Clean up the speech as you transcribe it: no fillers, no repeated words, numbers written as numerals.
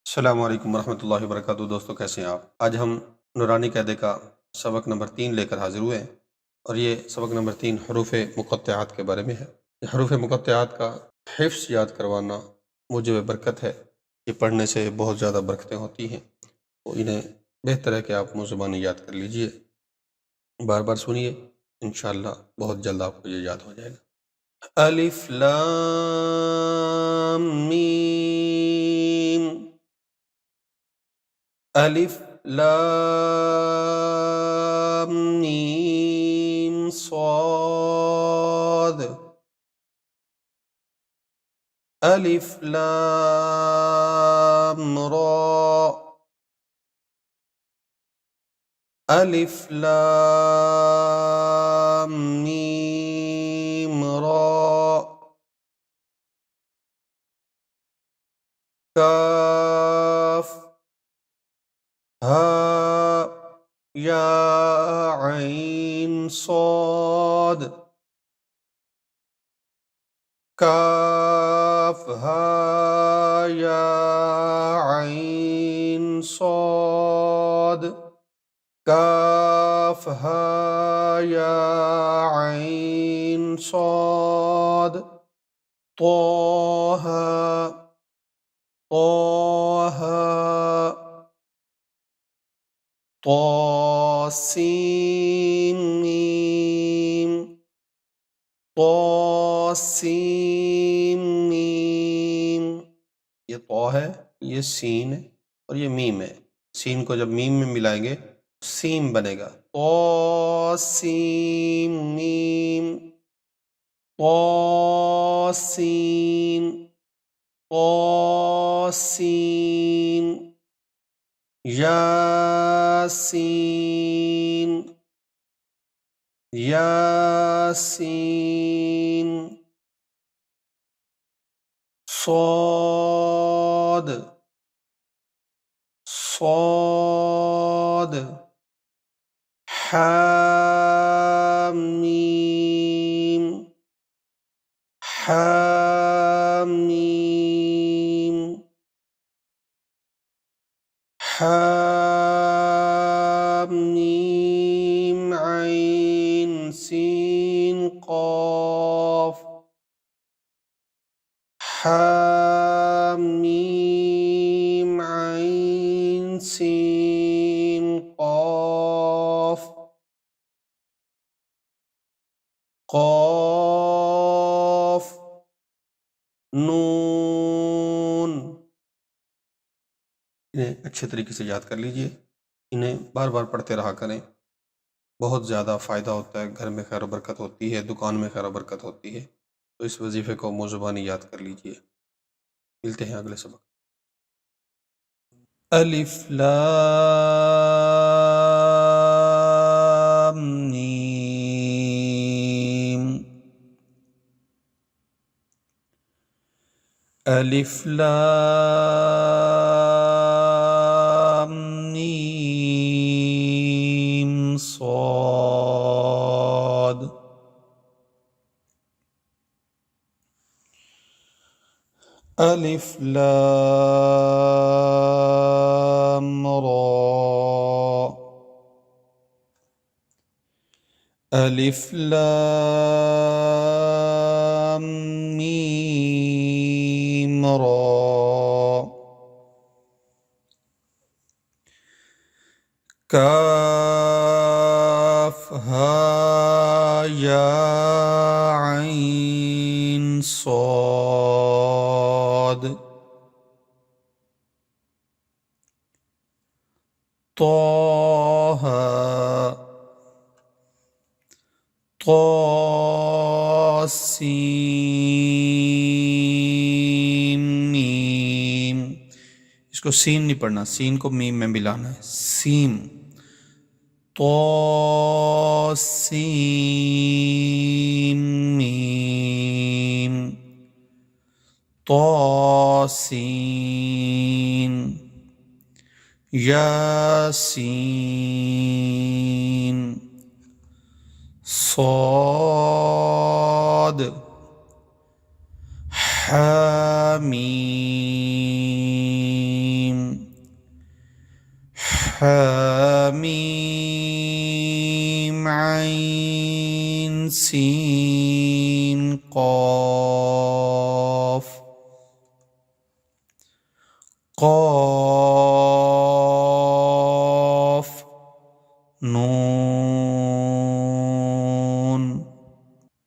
السلام علیکم ورحمۃ اللہ وبرکاتہ۔ دوستو کیسے ہیں آپ؟ آج ہم نورانی قاعدے کا سبق نمبر 3 لے کر حاضر ہوئے ہیں، اور یہ سبق نمبر 3 حروف مقطعات کے بارے میں ہے۔ یہ حروف مقطعات کا حفظ یاد کروانا موجب برکت ہے۔ یہ پڑھنے سے بہت زیادہ برکتیں ہوتی ہیں، تو انہیں بہتر ہے کہ آپ منہ زبانی یاد کر لیجئے، بار بار سنیے، انشاءاللہ بہت جلد آپ کو یہ یاد ہو جائے گا۔ الف لام میم، الف لام میم صاد، الف لام را، الف لام میم را، کاف ہا یا عین صاد، کاف ہا یا عین صاد، کاف ہا یا عین صاد، طہ طہ، طاسین میم، طاسین میم۔ یہ طا ہے، یہ سین ہے، اور یہ میم ہے۔ سین کو جب میم میں ملائیں گے سیم بنے گا۔ طاسین میم، طاسین، طاسین، یاسین، یاسین، صاد، صاد، حامیم، حامیم، حامیم عین سین قاف، حامیم عین سین قاف، قاف نون۔ انہیں اچھے طریقے سے یاد کر لیجئے، انہیں بار بار پڑھتے رہا کریں، بہت زیادہ فائدہ ہوتا ہے، گھر میں خیر و برکت ہوتی ہے، دکان میں خیر و برکت ہوتی ہے، تو اس وظیفے کو منہ زبانی یاد کر لیجئے۔ ملتے ہیں اگلے سبق۔ الف لام میم، الف لام میم صاد، الف لام را، الف لام میم را، کاف ہا یا عین صاد، طہ طاسین میم۔ اس کو سین نہیں پڑھنا، سین کو میم میں ملانا ہے، سیم، طاسین میم، طاسین، یاسین، صاد، حامیم۔ حامیم عین سین قاف قاف